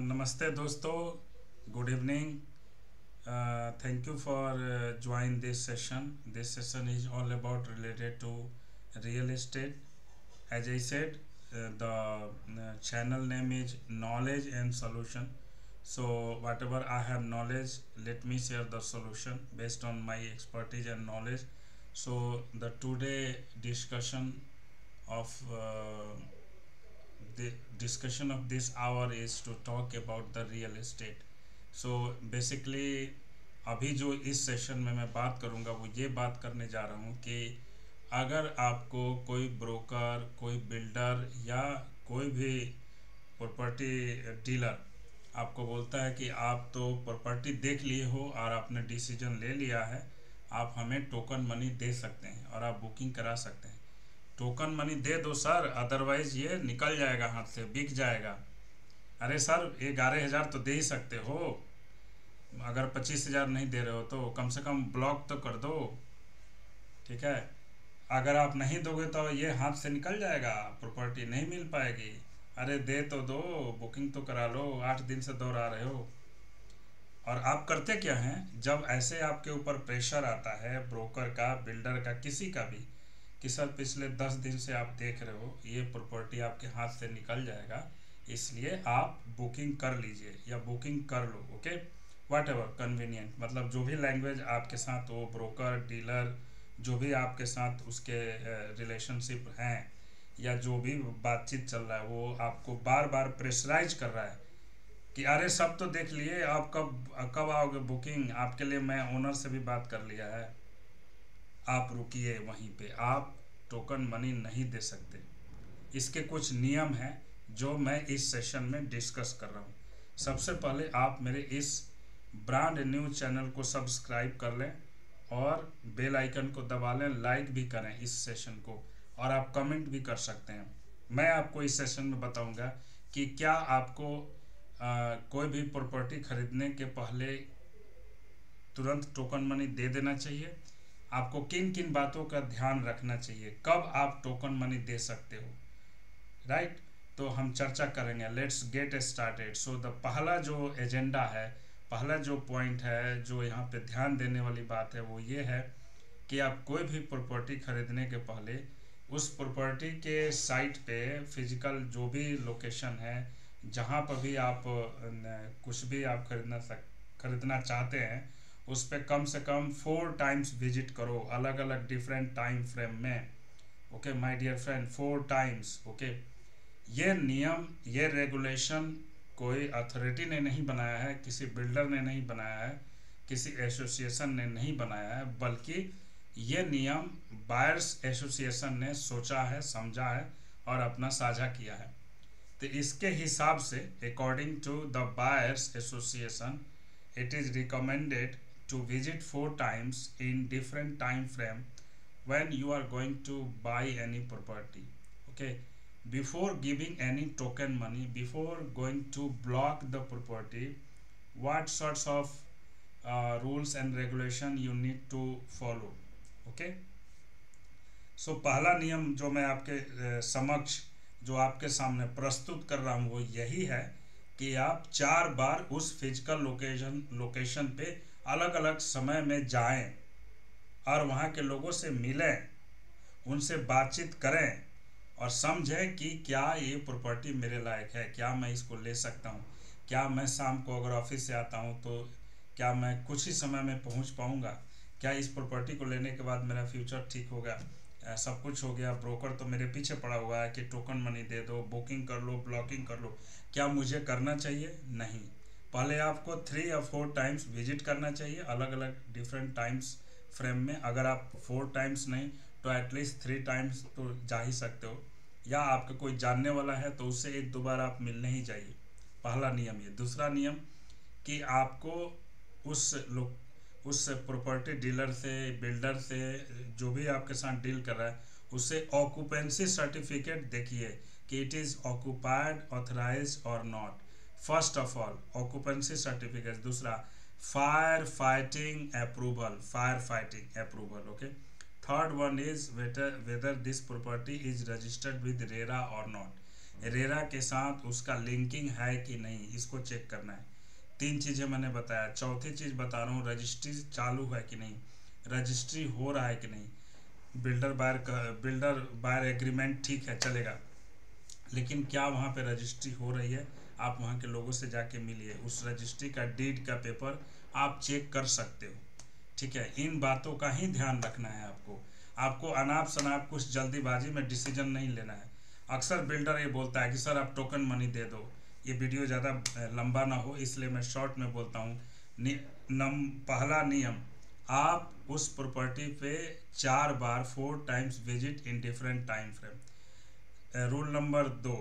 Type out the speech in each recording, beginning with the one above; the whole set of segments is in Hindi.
Namaste dosto, good evening. Thank you for join this session. This session is all about related to real estate. As I said, the channel name is Knowledge and Solution. So whatever I have knowledge, let me share the solution based on my expertise and knowledge. So the today discussion of the discussion of this hour is to talk about the real estate. So basically अभी जो इस सेशन में मैं बात करूंगा वो ये बात करने जा रहा हूँ कि अगर आपको कोई ब्रोकर, कोई बिल्डर या कोई भी प्रॉपर्टी डीलर आपको बोलता है कि आप तो प्रॉपर्टी देख लिए हो और आपने डिसीजन ले लिया है, आप हमें टोकन मनी दे सकते हैं और आप बुकिंग करा सकते हैं, टोकन मनी दे दो सर, अदरवाइज ये निकल जाएगा हाथ से, बिक जाएगा। अरे सर 11,000 तो दे ही सकते हो, अगर 25,000 नहीं दे रहे हो तो कम से कम ब्लॉक तो कर दो, ठीक है। अगर आप नहीं दोगे तो ये हाथ से निकल जाएगा, प्रॉपर्टी नहीं मिल पाएगी। अरे दे तो दो, बुकिंग तो करा लो, 8 दिन से दौड़ा रहे हो। और आप करते क्या हैं, जब ऐसे आपके ऊपर प्रेशर आता है ब्रोकर का, बिल्डर का, किसी का भी, कि सर पिछले 10 दिन से आप देख रहे हो ये प्रॉपर्टी आपके हाथ से निकल जाएगा, इसलिए आप बुकिंग कर लीजिए या बुकिंग कर लो, ओके, वाट एवर कन्वीनियंट, मतलब जो भी लैंग्वेज आपके साथ वो ब्रोकर डीलर जो भी आपके साथ उसके रिलेशनशिप हैं या जो भी बातचीत चल रहा है वो आपको बार बार प्रेशराइज कर रहा है कि अरे सब तो देख लिए, आप कब कब आओगे बुकिंग, आपके लिए मैं ओनर से भी बात कर लिया है। आप रुकिए वहीं पे, आप टोकन मनी नहीं दे सकते। इसके कुछ नियम हैं जो मैं इस सेशन में डिस्कस कर रहा हूँ। सबसे पहले आप मेरे इस ब्रांड न्यू चैनल को सब्सक्राइब कर लें और बेल आइकन को दबा लें, लाइक भी करें इस सेशन को, और आप कमेंट भी कर सकते हैं। मैं आपको इस सेशन में बताऊंगा कि क्या आपको कोई भी प्रॉपर्टी खरीदने के पहले तुरंत टोकन मनी दे देना चाहिए, आपको किन किन बातों का ध्यान रखना चाहिए, कब आप टोकन मनी दे सकते हो, राइट। तो हम चर्चा करेंगे, let's get started. So the पहला जो एजेंडा है, पहला जो पॉइंट है, जो यहाँ पे ध्यान देने वाली बात है वो ये है कि आप कोई भी प्रॉपर्टी खरीदने के पहले उस प्रॉपर्टी के साइट पे फिजिकल जो भी लोकेशन है, जहाँ पर भी आप कुछ भी आप खरीदना चाहते हैं, उस पर कम से कम 4 टाइम्स विजिट करो, अलग अलग डिफरेंट टाइम फ्रेम में, okay my dear friend, 4 times, okay. ये नियम, ये रेगुलेशन कोई अथॉरिटी ने नहीं बनाया है, किसी बिल्डर ने नहीं बनाया है, किसी एसोसिएशन ने नहीं बनाया है, बल्कि ये नियम बायर्स एसोसिएशन ने सोचा है, समझा है और अपना साझा किया है। तो इसके हिसाब से according to the buyers association it is recommended to visit 4 times in different time frame when you are going to buy any property, okay. Before giving any token money, before going to block the property, what sorts of rules and regulation you need to follow, okay. So पहला नियम जो मैं आपके समक्ष, जो आपके सामने प्रस्तुत कर रहा हूँ वो यही है कि आप 4 बार उस फिजिकल लोकेशन पे अलग अलग समय में जाएं और वहाँ के लोगों से मिलें, उनसे बातचीत करें और समझें कि क्या ये प्रॉपर्टी मेरे लायक है, क्या मैं इसको ले सकता हूँ, क्या मैं शाम को अगर ऑफिस से आता हूँ तो क्या मैं कुछ ही समय में पहुँच पाऊँगा, क्या इस प्रॉपर्टी को लेने के बाद मेरा फ्यूचर ठीक होगा, सब कुछ हो गया, ब्रोकर तो मेरे पीछे पड़ा हुआ है कि टोकन मनी दे दो, बुकिंग कर लो, ब्लॉकिंग कर लो, क्या मुझे करना चाहिए? नहीं। पहले आपको 3 या 4 टाइम्स विजिट करना चाहिए, अलग अलग डिफरेंट टाइम्स फ्रेम में। अगर आप 4 टाइम्स नहीं तो एटलीस्ट 3 टाइम्स तो जा ही सकते हो, या आपका कोई जानने वाला है तो उससे 1-2 बार आप मिलने ही जाइए। पहला नियम ये। दूसरा नियम कि आपको उस प्रॉपर्टी डीलर से, बिल्डर से, जो भी आपके साथ डील कर रहा है, उससे ऑक्यूपेंसी सर्टिफिकेट देखिए कि इट इज़ ऑक्यूपाइड, ऑथराइज और not. First of all occupancy certificate. दूसरा fire fighting approval, okay. Third one is whether this property is registered with RERA और नॉट। रेरा के साथ उसका लिंकिंग है कि नहीं, इसको चेक करना है। 3 चीज़ें मैंने बताया। चौथी चीज़ बता रहा हूँ, रजिस्ट्री चालू है कि नहीं, रजिस्ट्री हो रहा है कि नहीं। बिल्डर बायर एग्रीमेंट ठीक है, चलेगा, लेकिन क्या वहाँ पे रजिस्ट्री हो रही है। आप वहाँ के लोगों से जाके मिलिए, उस रजिस्ट्री का डीड का पेपर आप चेक कर सकते हो। ठीक है, इन बातों का ही ध्यान रखना है आपको। आपको अनाप शनाप कुछ जल्दीबाजी में डिसीजन नहीं लेना है। अक्सर बिल्डर ये बोलता है कि सर आप टोकन मनी दे दो। ये वीडियो ज़्यादा लंबा ना हो इसलिए मैं शॉर्ट में बोलता हूँ। पहला नियम, आप उस प्रॉपर्टी पे 4 बार 4 times visit in different time frame. Rule number 2,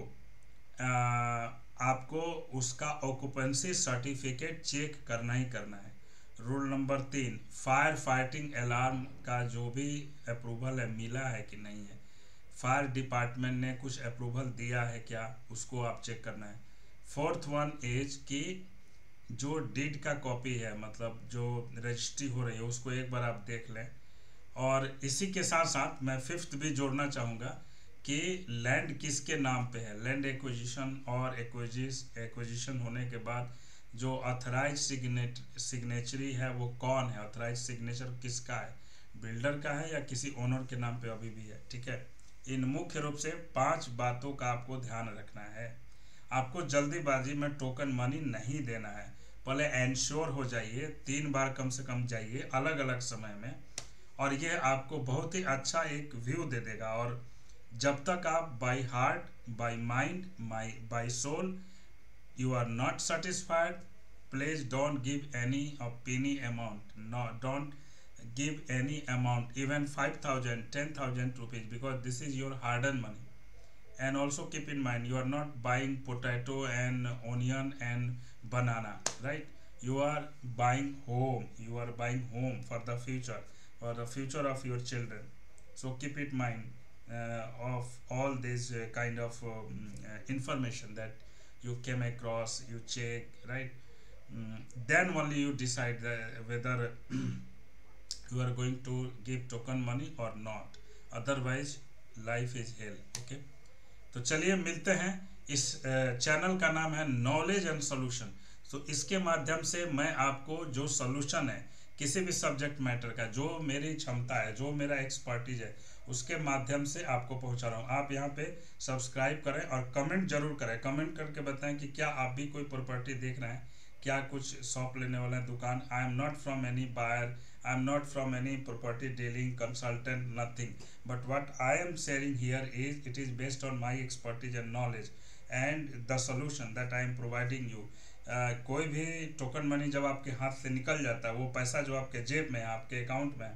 आपको उसका ऑक्यूपेंसी सर्टिफिकेट चेक करना ही करना है। Rule number 3, fire fighting alarm का जो भी अप्रूवल है मिला है कि नहीं है, फायर डिपार्टमेंट ने कुछ अप्रूवल दिया है क्या, उसको आप चेक करना है। फोर्थ वन इज कि जो डीड का कॉपी है, मतलब जो रजिस्ट्री हो रही है, उसको एक बार आप देख लें। और इसी के साथ साथ मैं फिफ्थ भी जोड़ना चाहूँगा कि लैंड किसके नाम पे है। लैंड एक्विजिशन और एक्विजिशन होने के बाद जो ऑथराइज सिग्नेचरी है वो कौन है, ऑथराइज सिग्नेचर किसका है, बिल्डर का है या किसी ओनर के नाम पे अभी भी है। ठीक है, इन मुख्य रूप से 5 बातों का आपको ध्यान रखना है। आपको जल्दीबाजी में टोकन मनी नहीं देना है। पहले एंश्योर हो जाइए, 3 बार कम से कम जाइए अलग अलग समय में, और ये आपको बहुत ही अच्छा एक व्यू दे देगा। और जब तक आप by heart, by mind, by soul you are not satisfied, please don't give any of penny amount. No, don't give any amount, even 5,000 10,000 rupees, because this is your hard-earned money. And also keep in mind, you are not buying potato and onion and banana, right? You are buying home, you are buying home for the future, for the future of your children. So keep in mind of all this kind of information that you came across, you check, right? Then only you decide whether you are going to give token money or not. Otherwise life is hell. Okay, तो चलिए मिलते हैं। इस चैनल का नाम है नॉलेज एंड सॉल्यूशन। तो इसके माध्यम से मैं आपको जो सॉल्यूशन है किसी भी सब्जेक्ट मैटर का, जो मेरी क्षमता है, जो मेरा एक्सपर्टीज है, उसके माध्यम से आपको पहुंचा रहा हूं। आप यहाँ पे सब्सक्राइब करें और कमेंट जरूर करें। कमेंट करके बताएं कि क्या आप भी कोई प्रॉपर्टी देख रहे हैं, क्या कुछ शॉप लेने वाला है, दुकान। I am not from any buyer, I am not from any property dealing consultant, nothing. But what I am sharing here is, it is based on my expertise and knowledge and the solution that I am providing you. कोई भी टोकन मनी जब आपके हाथ से निकल जाता है, वो पैसा जो आपके जेब में है, आपके अकाउंट में है,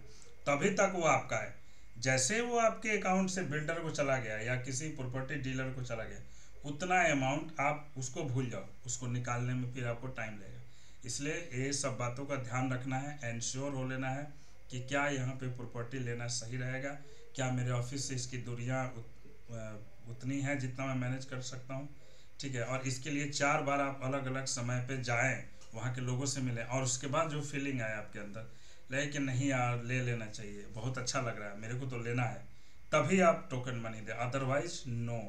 तभी तक वो आपका है। जैसे वो आपके अकाउंट से बिल्डर को चला गया या किसी प्रॉपर्टी डीलर को चला गया, उतना अमाउंट आप उसको भूल जाओ, उसको निकालने में फिर आपको टाइम लगेगा। इसलिए ये सब बातों का ध्यान रखना है, एंश्योर हो लेना है कि क्या यहाँ पे प्रॉपर्टी लेना सही रहेगा, क्या मेरे ऑफिस से इसकी दूरियाँ उतनी है जितना मैं मैनेज कर सकता हूँ। ठीक है, और इसके लिए 4 बार आप अलग अलग समय पे जाएं, वहाँ के लोगों से मिलें, और उसके बाद जो फीलिंग आए आपके अंदर, लगे कि नहीं यार ले लेना चाहिए, बहुत अच्छा लग रहा है, मेरे को तो लेना है, तभी आप टोकन मनी दें, अदरवाइज नो।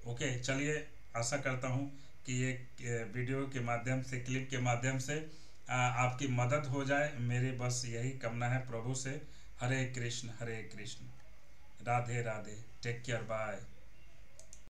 ओके, चलिए, आशा करता हूँ कि ये वीडियो के माध्यम से, क्लिप के माध्यम से आपकी मदद हो जाए। मेरी बस यही कामना है प्रभु से। Hare Krishna, Hare Krishna, Radhe Radhe, take care, bye.